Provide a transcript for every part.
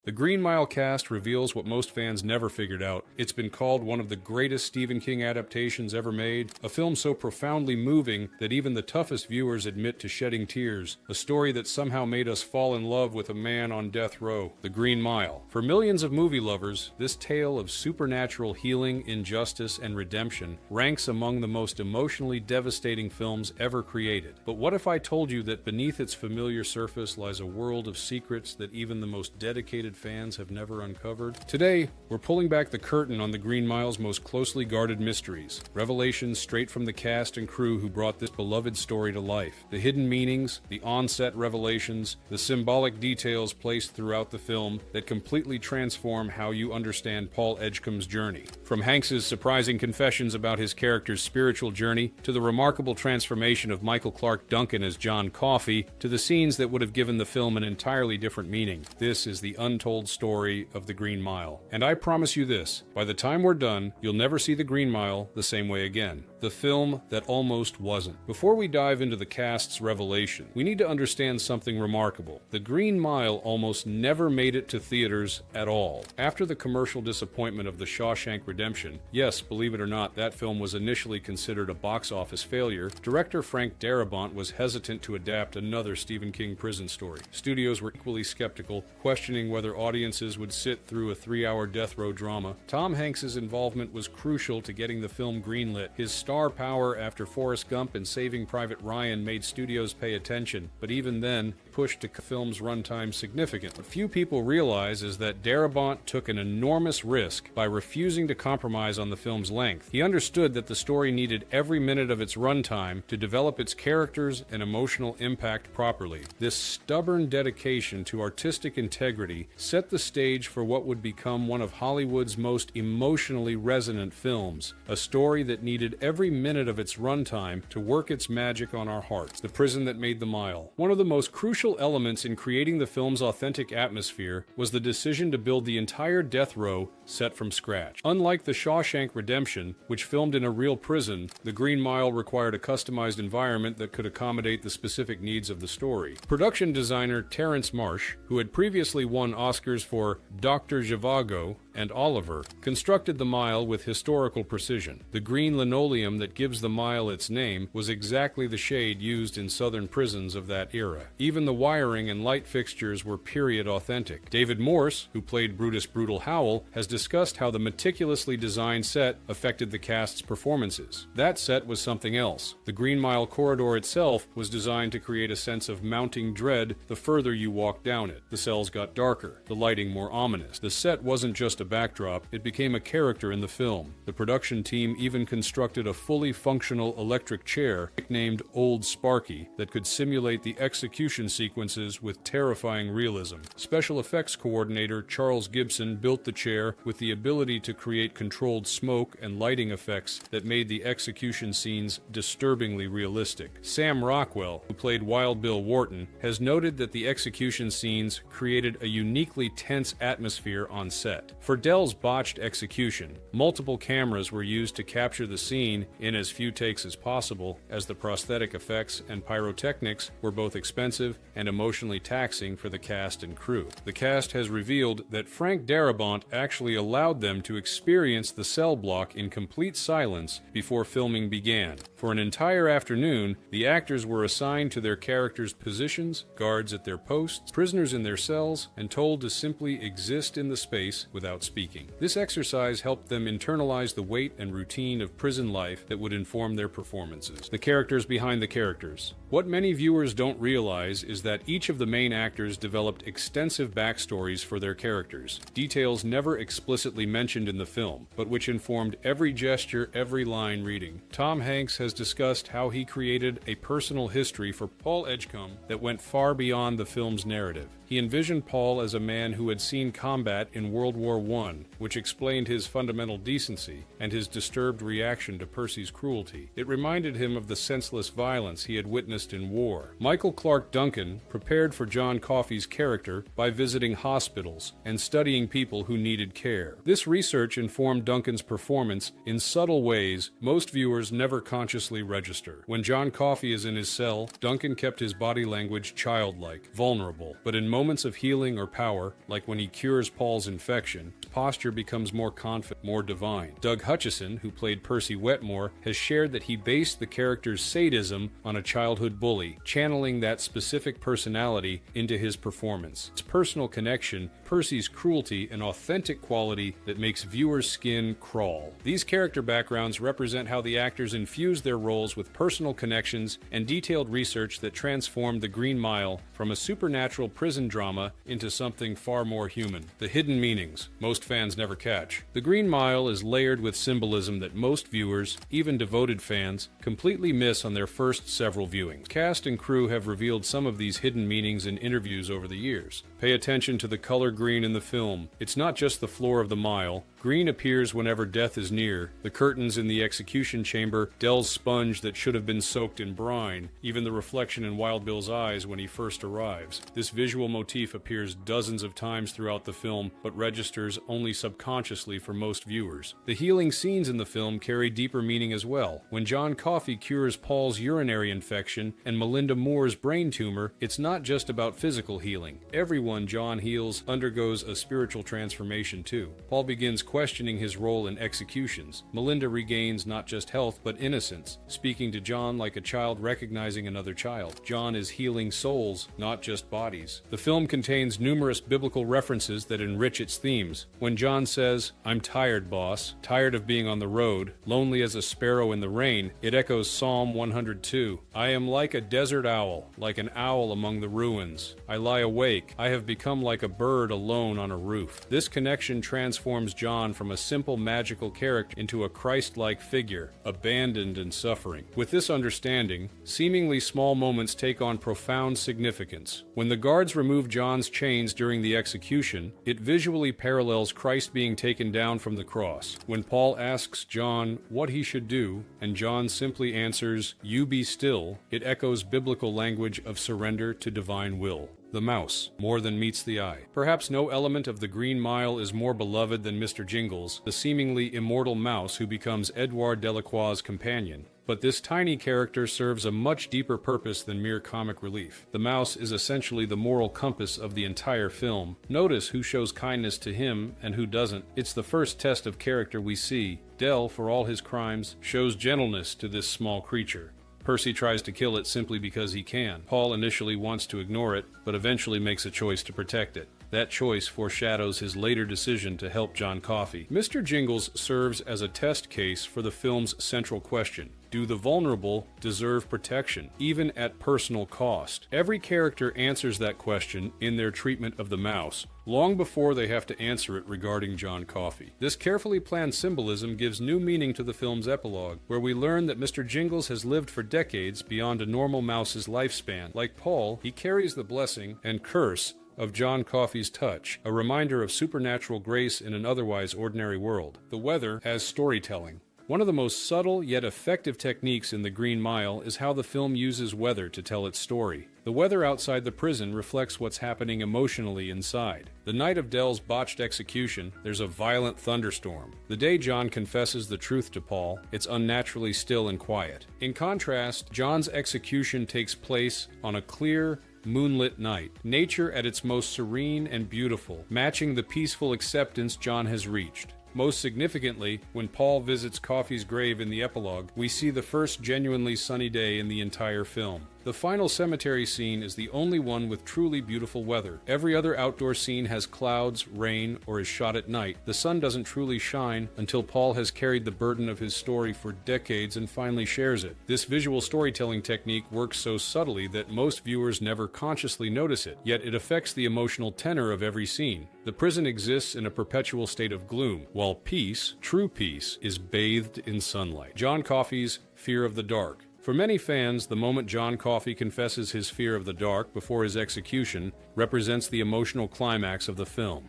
The Green Mile cast reveals what most fans never figured out. It's been called one of the greatest Stephen King adaptations ever made, a film so profoundly moving that even the toughest viewers admit to shedding tears, a story that somehow made us fall in love with a man on death row. The Green Mile. For millions of movie lovers, this tale of supernatural healing, injustice, and redemption ranks among the most emotionally devastating films ever created. But what if I told you that beneath its familiar surface lies a world of secrets that even the most dedicated fans have never uncovered? Today, we're pulling back the curtain on the Green Mile's most closely guarded mysteries, revelations straight from the cast and crew who brought this beloved story to life, the hidden meanings, the on-set revelations, the symbolic details placed throughout the film that completely transform how you understand Paul Edgecombe's journey. From Hanks's surprising confessions about his character's spiritual journey, to the remarkable transformation of Michael Clarke Duncan as John Coffey, to the scenes that would have given the film an entirely different meaning. This is the untold story of the Green Mile. And I promise you this, by the time we're done, you'll never see the Green Mile the same way again. The film that almost wasn't. Before we dive into the cast's revelation, we need to understand something remarkable. The Green Mile almost never made it to theaters at all. After the commercial disappointment of The Shawshank Redemption, yes, believe it or not, that film was initially considered a box office failure, director Frank Darabont was hesitant to adapt another Stephen King prison story. Studios were equally skeptical, questioning whether audiences would sit through a 3-hour death row drama. Tom Hanks's involvement was crucial to getting the film greenlit. His star power after Forrest Gump and Saving Private Ryan made studios pay attention, but even then, pushed the film's runtime significantly. What few people realize is that Darabont took an enormous risk by refusing to compromise on the film's length. He understood that the story needed every minute of its runtime to develop its characters and emotional impact properly. This stubborn dedication to artistic integrity set the stage for what would become one of Hollywood's most emotionally resonant films, a story that needed every minute of its runtime to work its magic on our hearts. The Prison That Made the Mile. One of the most crucial elements in creating the film's authentic atmosphere was the decision to build the entire death row set from scratch. Unlike The Shawshank Redemption, which filmed in a real prison, The Green Mile required a customized environment that could accommodate the specific needs of the story. Production designer Terrence Marsh, who had previously won Oscars for Dr. Zhivago and Oliver, constructed the mile with historical precision. The green linoleum that gives the mile its name was exactly the shade used in southern prisons of that era. Even the wiring and light fixtures were period authentic. David Morse, who played Brutus Brutal Howell, has discussed how the meticulously designed set affected the cast's performances. That set was something else. The Green Mile corridor itself was designed to create a sense of mounting dread the further you walked down it. The cells got darker, the lighting more ominous. The set wasn't just a backdrop, it became a character in the film. The production team even constructed a fully functional electric chair, nicknamed Old Sparky, that could simulate the execution sequences with terrifying realism. Special effects coordinator Charles Gibson built the chair with the ability to create controlled smoke and lighting effects that made the execution scenes disturbingly realistic. Sam Rockwell, who played Wild Bill Wharton, has noted that the execution scenes created a uniquely tense atmosphere on set. For Dell's botched execution, multiple cameras were used to capture the scene in as few takes as possible, as the prosthetic effects and pyrotechnics were both expensive and emotionally taxing for the cast and crew. The cast has revealed that Frank Darabont actually allowed them to experience the cell block in complete silence before filming began. For an entire afternoon, the actors were assigned to their characters' positions, guards at their posts, prisoners in their cells, and told to simply exist in the space without speaking. This exercise helped them internalize the weight and routine of prison life that would inform their performances. The characters behind the characters. What many viewers don't realize is that each of the main actors developed extensive backstories for their characters, details never explicitly mentioned in the film, but which informed every gesture, every line reading. Tom Hanks has discussed how he created a personal history for Paul Edgecombe that went far beyond the film's narrative. He envisioned Paul as a man who had seen combat in World War I, which explained his fundamental decency and his disturbed reaction to Percy's cruelty. It reminded him of the senseless violence he had witnessed in war. Michael Clarke Duncan prepared for John Coffey's character by visiting hospitals and studying people who needed care. This research informed Duncan's performance in subtle ways most viewers never consciously register. When John Coffey is in his cell, Duncan kept his body language childlike, vulnerable, but in moments of healing or power, like when he cures Paul's infection, his posture becomes more confident, more divine. Doug Hutchison, who played Percy Wetmore, has shared that he based the character's sadism on a childhood bully, channeling that specific personality into his performance. Its personal connection, Percy's cruelty, an authentic quality that makes viewers' skin crawl. These character backgrounds represent how the actors infuse their roles with personal connections and detailed research that transformed The Green Mile from a supernatural prison drama into something far more human. The hidden meanings most fans never catch. The Green Mile is layered with symbolism that most viewers, even devoted fans, completely miss on their first several viewings. Cast and crew have revealed some of these hidden meanings in interviews over the years. Pay attention to the color green in the film. It's not just the floor of the mile. Green appears whenever death is near. The curtains in the execution chamber, Dell's sponge that should have been soaked in brine, even the reflection in Wild Bill's eyes when he first arrives. This visual motif appears dozens of times throughout the film, but registers only subconsciously for most viewers. The healing scenes in the film carry deeper meaning as well. When John Coffey cures Paul's urinary infection and Melinda Moore's brain tumor, it's not just about physical healing. Everyone John heals undergoes a spiritual transformation too. Paul begins questioning his role in executions. Melinda regains not just health but innocence, speaking to John like a child recognizing another child. John is healing souls, not just bodies. The film contains numerous biblical references that enrich its themes. When John says, "I'm tired, boss, tired of being on the road, lonely as a sparrow in the rain," it echoes Psalm 102. "I am like a desert owl, like an owl among the ruins. I lie awake. I have become like a bird alone on a roof." This connection transforms John from a simple magical character into a Christ-like figure, abandoned and suffering. With this understanding, seemingly small moments take on profound significance. When the guards remove John's chains during the execution, it visually parallels Christ being taken down from the cross. When Paul asks John what he should do, and John simply answers, "You be still," it echoes biblical language of surrender to divine will. The mouse, more than meets the eye. Perhaps no element of The Green Mile is more beloved than Mr. Jingles, the seemingly immortal mouse who becomes Edouard Delacroix's companion. But this tiny character serves a much deeper purpose than mere comic relief. The mouse is essentially the moral compass of the entire film. Notice who shows kindness to him and who doesn't. It's the first test of character we see. Dell, for all his crimes, shows gentleness to this small creature. Percy tries to kill it simply because he can. Paul initially wants to ignore it, but eventually makes a choice to protect it. That choice foreshadows his later decision to help John Coffey. Mr. Jingles serves as a test case for the film's central question. Do the vulnerable deserve protection, even at personal cost? Every character answers that question in their treatment of the mouse, long before they have to answer it regarding John Coffey. This carefully planned symbolism gives new meaning to the film's epilogue, where we learn that Mr. Jingles has lived for decades beyond a normal mouse's lifespan. Like Paul, he carries the blessing and curse of John Coffey's touch, a reminder of supernatural grace in an otherwise ordinary world. The weather as storytelling. One of the most subtle yet effective techniques in The Green Mile is how the film uses weather to tell its story. The weather outside the prison reflects what's happening emotionally inside. The night of Dell's botched execution, there's a violent thunderstorm. The day John confesses the truth to Paul, it's unnaturally still and quiet. In contrast, John's execution takes place on a clear, moonlit night. Nature at its most serene and beautiful, matching the peaceful acceptance John has reached. Most significantly, when Paul visits Coffey's grave in the epilogue, we see the first genuinely sunny day in the entire film. The final cemetery scene is the only one with truly beautiful weather. Every other outdoor scene has clouds, rain, or is shot at night. The sun doesn't truly shine until Paul has carried the burden of his story for decades and finally shares it. This visual storytelling technique works so subtly that most viewers never consciously notice it, yet it affects the emotional tenor of every scene. The prison exists in a perpetual state of gloom, while peace, true peace, is bathed in sunlight. John Coffey's Fear of the Dark. For many fans, the moment John Coffey confesses his fear of the dark before his execution represents the emotional climax of the film.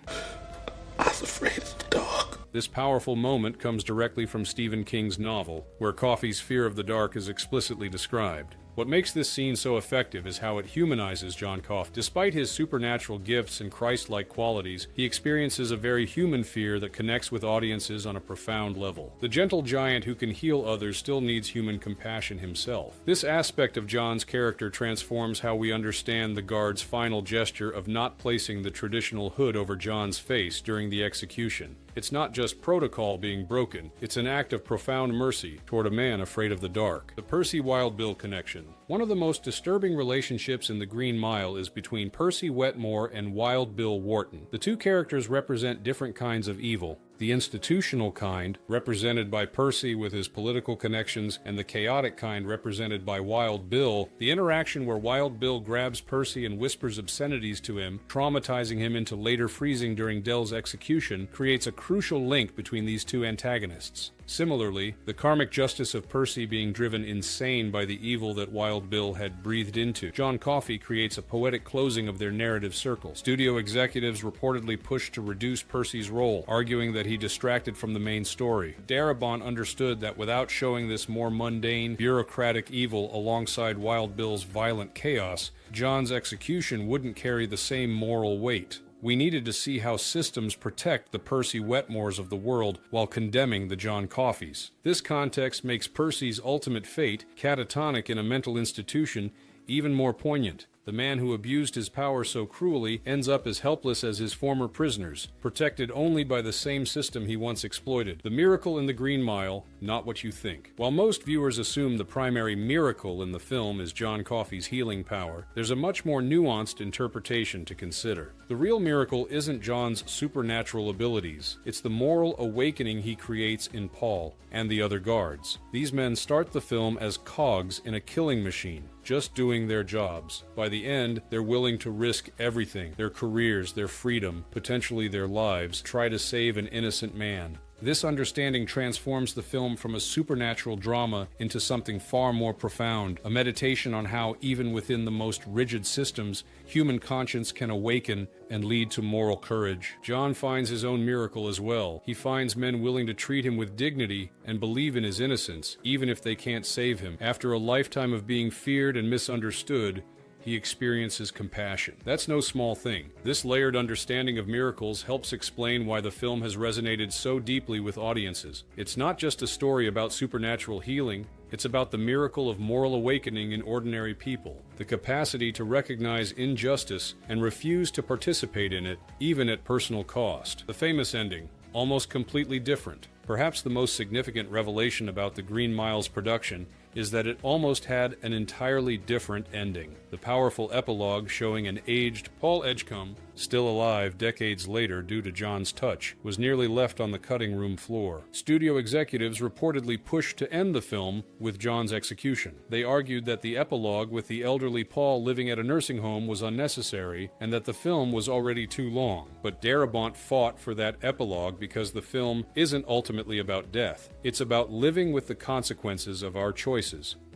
I was afraid of the dark. This powerful moment comes directly from Stephen King's novel, where Coffey's fear of the dark is explicitly described. What makes this scene so effective is how it humanizes John Coffey. Despite his supernatural gifts and Christ-like qualities, he experiences a very human fear that connects with audiences on a profound level. The gentle giant who can heal others still needs human compassion himself. This aspect of John's character transforms how we understand the guard's final gesture of not placing the traditional hood over John's face during the execution. It's not just protocol being broken, it's an act of profound mercy toward a man afraid of the dark. The Percy Wild Bill connection. One of the most disturbing relationships in The Green Mile is between Percy Wetmore and Wild Bill Wharton. The two characters represent different kinds of evil. The institutional kind, represented by Percy with his political connections, and the chaotic kind represented by Wild Bill. The interaction where Wild Bill grabs Percy and whispers obscenities to him, traumatizing him into later freezing during Dell's execution, creates a crucial link between these two antagonists. Similarly, the karmic justice of Percy being driven insane by the evil that Wild Bill had breathed into John Coffey creates a poetic closing of their narrative circle. Studio executives reportedly pushed to reduce Percy's role, arguing that he distracted from the main story. Darabont understood that without showing this more mundane, bureaucratic evil alongside Wild Bill's violent chaos, John's execution wouldn't carry the same moral weight. We needed to see how systems protect the Percy Wetmores of the world while condemning the John Coffeys. This context makes Percy's ultimate fate, catatonic in a mental institution, even more poignant. The man who abused his power so cruelly ends up as helpless as his former prisoners, protected only by the same system he once exploited. The miracle in The Green Mile, not what you think. While most viewers assume the primary miracle in the film is John Coffey's healing power, there's a much more nuanced interpretation to consider. The real miracle isn't John's supernatural abilities, it's the moral awakening he creates in Paul and the other guards. These men start the film as cogs in a killing machine, just doing their jobs. By the end, they're willing to risk everything, their careers, their freedom, potentially their lives, try to save an innocent man. This understanding transforms the film from a supernatural drama into something far more profound, a meditation on how, even within the most rigid systems, human conscience can awaken and lead to moral courage. John finds his own miracle as well. He finds men willing to treat him with dignity and believe in his innocence, even if they can't save him. After a lifetime of being feared and misunderstood, he experiences compassion. That's no small thing. This layered understanding of miracles helps explain why the film has resonated so deeply with audiences. It's not just a story about supernatural healing, it's about the miracle of moral awakening in ordinary people, the capacity to recognize injustice and refuse to participate in it, even at personal cost. The famous ending, almost completely different. Perhaps the most significant revelation about The Green Mile's production is that it almost had an entirely different ending. The powerful epilogue showing an aged Paul Edgecombe, still alive decades later due to John's touch, was nearly left on the cutting room floor. Studio executives reportedly pushed to end the film with John's execution. They argued that the epilogue with the elderly Paul living at a nursing home was unnecessary and that the film was already too long. But Darabont fought for that epilogue because the film isn't ultimately about death. It's about living with the consequences of our choices.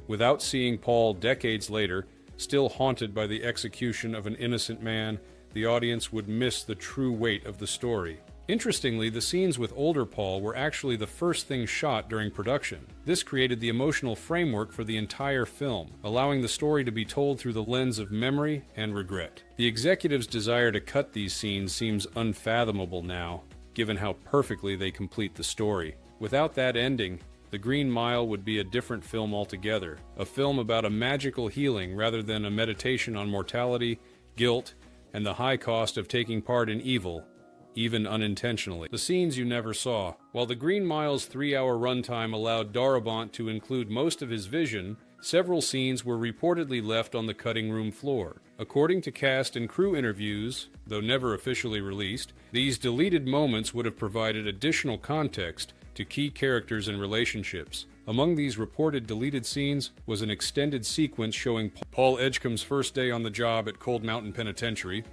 Without seeing Paul decades later, still haunted by the execution of an innocent man, the audience would miss the true weight of the story. Interestingly, the scenes with older Paul were actually the first things shot during production. This created the emotional framework for the entire film, allowing the story to be told through the lens of memory and regret. The executives' desire to cut these scenes seems unfathomable now, given how perfectly they complete the story. Without that ending, The Green Mile would be a different film altogether, a film about a magical healing rather than a meditation on mortality, guilt, and the high cost of taking part in evil, even unintentionally. The scenes you never saw. While The Green Mile's 3-hour runtime allowed Darabont to include most of his vision, several scenes were reportedly left on the cutting room floor. According to cast and crew interviews, though never officially released, these deleted moments would have provided additional context to key characters and relationships. Among these reported deleted scenes was an extended sequence showing Paul Edgecombe's first day on the job at Cold Mountain Penitentiary,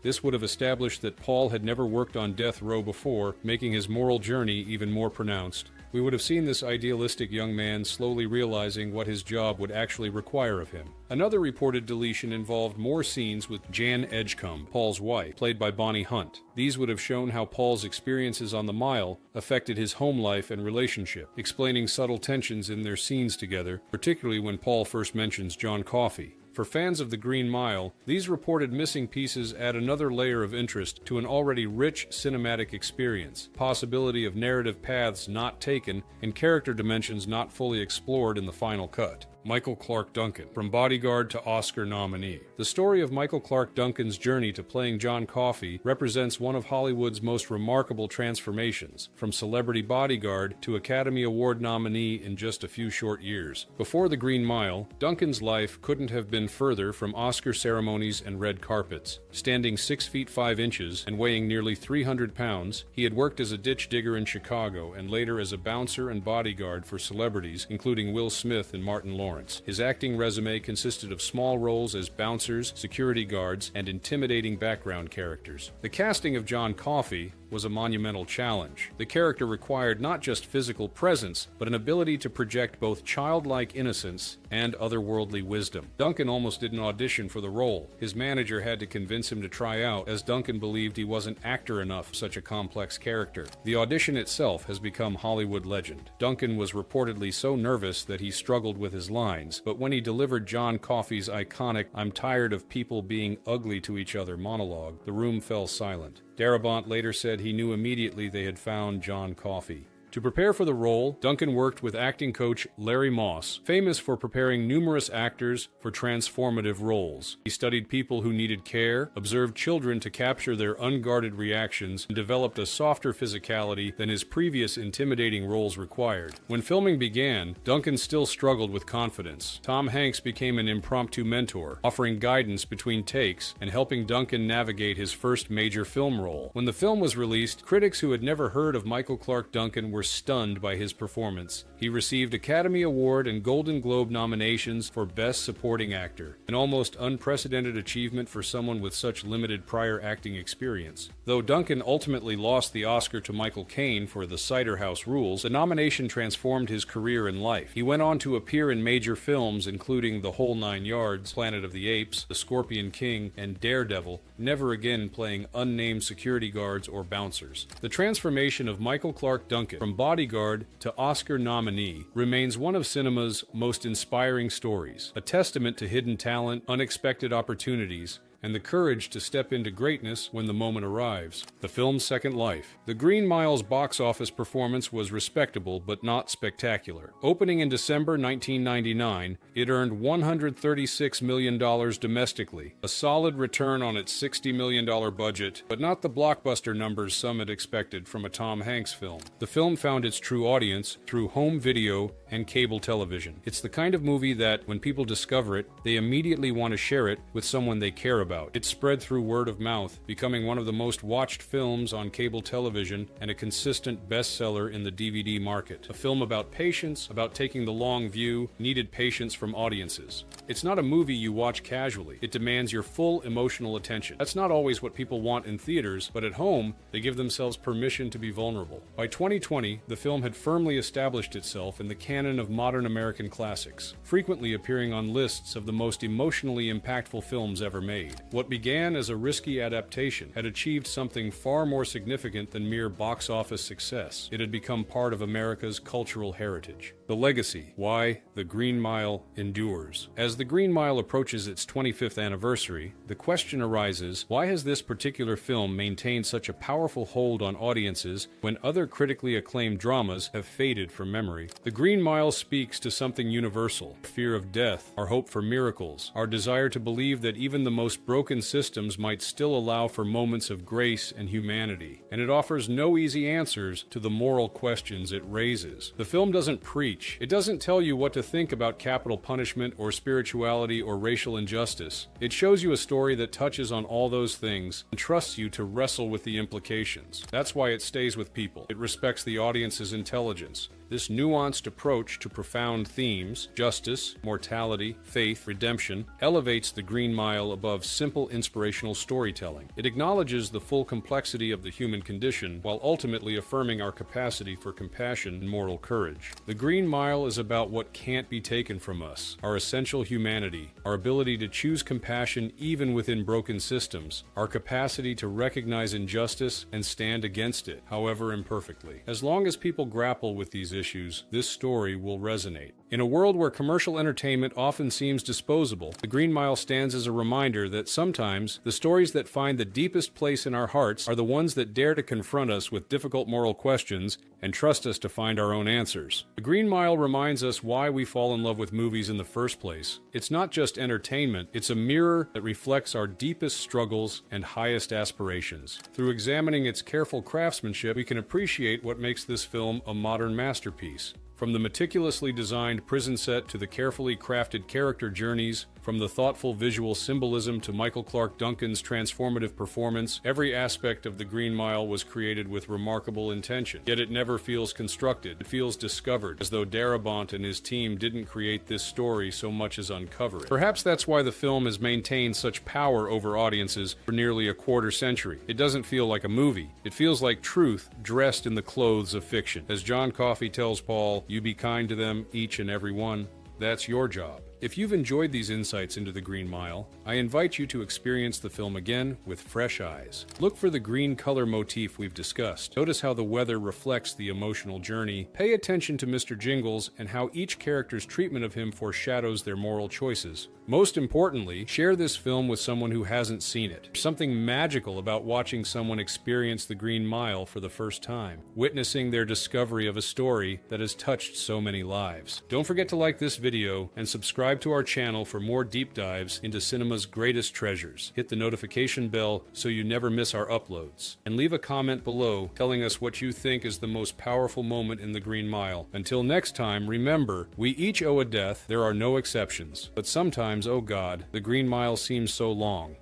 This would have established that Paul had never worked on death row before, making his moral journey even more pronounced. We would have seen this idealistic young man slowly realizing what his job would actually require of him. Another reported deletion involved more scenes with Jan Edgecombe, Paul's wife, played by Bonnie Hunt. These would have shown how Paul's experiences on the mile affected his home life and relationship, explaining subtle tensions in their scenes together, particularly when Paul first mentions John Coffey. For fans of the Green Mile, these reported missing pieces add another layer of interest to an already rich cinematic experience, possibility of narrative paths not taken, and character dimensions not fully explored in the final cut. Michael Clarke Duncan, from bodyguard to Oscar nominee. The story of Michael Clarke Duncan's journey to playing John Coffey represents one of Hollywood's most remarkable transformations, from celebrity bodyguard to Academy Award nominee in just a few short years. Before The Green Mile, Duncan's life couldn't have been further from Oscar ceremonies and red carpets. Standing 6 feet 5 inches and weighing nearly 300 pounds, he had worked as a ditch digger in Chicago and later as a bouncer and bodyguard for celebrities, including Will Smith and Martin Lawrence. His acting resume consisted of small roles as bouncers, security guards, and intimidating background characters. The casting of John Coffey was a monumental challenge. The character required not just physical presence, but an ability to project both childlike innocence and otherworldly wisdom. Duncan almost didn't audition for the role. His manager had to convince him to try out, as Duncan believed he wasn't actor enough for such a complex character. The audition itself has become Hollywood legend. Duncan was reportedly so nervous that he struggled with his lines, but when he delivered John Coffey's iconic "I'm tired of people being ugly to each other" monologue, the room fell silent. Darabont later said he knew immediately they had found John Coffey. To prepare for the role, Duncan worked with acting coach Larry Moss, famous for preparing numerous actors for transformative roles. He studied people who needed care, observed children to capture their unguarded reactions, and developed a softer physicality than his previous intimidating roles required. When filming began, Duncan still struggled with confidence. Tom Hanks became an impromptu mentor, offering guidance between takes and helping Duncan navigate his first major film role. When the film was released, critics who had never heard of Michael Clarke Duncan were stunned by his performance. He received Academy Award and Golden Globe nominations for Best Supporting Actor, an almost unprecedented achievement for someone with such limited prior acting experience. Though Duncan ultimately lost the Oscar to Michael Caine for The Cider House Rules, the nomination transformed his career and life. He went on to appear in major films including The Whole Nine Yards, Planet of the Apes, The Scorpion King, and Daredevil, never again playing unnamed security guards or bouncers. The transformation of Michael Clarke Duncan from bodyguard to Oscar nominee remains one of cinema's most inspiring stories, a testament to hidden talent, unexpected opportunities, and the courage to step into greatness when the moment arrives. The film's second life. The Green Mile's box office performance was respectable but not spectacular. Opening in December 1999, it earned $136 million domestically, a solid return on its $60 million budget, but not the blockbuster numbers some had expected from a Tom Hanks film. The film found its true audience through home video and cable television. It's the kind of movie that, when people discover it, they immediately want to share it with someone they care about. It spread through word of mouth, becoming one of the most watched films on cable television and a consistent bestseller in the DVD market. A film about patience, about taking the long view, needed patience from audiences. It's not a movie you watch casually. It demands your full emotional attention. That's not always what people want in theaters, but at home, they give themselves permission to be vulnerable. By 2020, the film had firmly established itself in the canon of modern American classics, frequently appearing on lists of the most emotionally impactful films ever made. What began as a risky adaptation had achieved something far more significant than mere box office success. It had become part of America's cultural heritage. The legacy, why The Green Mile endures. As The Green Mile approaches its 25th anniversary, the question arises, why has this particular film maintained such a powerful hold on audiences when other critically acclaimed dramas have faded from memory? The Green Mile speaks to something universal: fear of death, our hope for miracles, our desire to believe that even the most broken systems might still allow for moments of grace and humanity. And it offers no easy answers to the moral questions it raises. The film doesn't preach. It doesn't tell you what to think about capital punishment or spirituality or racial injustice. It shows you a story that touches on all those things and trusts you to wrestle with the implications. That's why it stays with people. It respects the audience's intelligence. This nuanced approach to profound themes, justice, mortality, faith, redemption, elevates The Green Mile above simple inspirational storytelling. It acknowledges the full complexity of the human condition while ultimately affirming our capacity for compassion and moral courage. The Green Mile is about what can't be taken from us, our essential humanity, our ability to choose compassion even within broken systems, our capacity to recognize injustice and stand against it, however imperfectly. As long as people grapple with these issues, this story will resonate. In a world where commercial entertainment often seems disposable, The Green Mile stands as a reminder that sometimes the stories that find the deepest place in our hearts are the ones that dare to confront us with difficult moral questions and trust us to find our own answers. The Green Mile reminds us why we fall in love with movies in the first place. It's not just entertainment, it's a mirror that reflects our deepest struggles and highest aspirations. Through examining its careful craftsmanship, we can appreciate what makes this film a modern masterpiece. From the meticulously designed prison set to the carefully crafted character journeys, from the thoughtful visual symbolism to Michael Clarke Duncan's transformative performance, every aspect of The Green Mile was created with remarkable intention. Yet it never feels constructed. It feels discovered, as though Darabont and his team didn't create this story so much as uncover it. Perhaps that's why the film has maintained such power over audiences for nearly a quarter century. It doesn't feel like a movie. It feels like truth dressed in the clothes of fiction. As John Coffey tells Paul, "You be kind to them, each and every one. That's your job." If you've enjoyed these insights into The Green Mile, I invite you to experience the film again with fresh eyes. Look for the green color motif we've discussed. Notice how the weather reflects the emotional journey. Pay attention to Mr. Jingles and how each character's treatment of him foreshadows their moral choices. Most importantly, share this film with someone who hasn't seen it. There's something magical about watching someone experience The Green Mile for the first time, witnessing their discovery of a story that has touched so many lives. Don't forget to like this video and subscribe to our channel for more deep dives into cinema's greatest treasures. Hit the notification bell so you never miss our uploads. And leave a comment below telling us what you think is the most powerful moment in The Green Mile. Until next time, remember, we each owe a death, there are no exceptions. But sometimes, oh God, The Green Mile seems so long.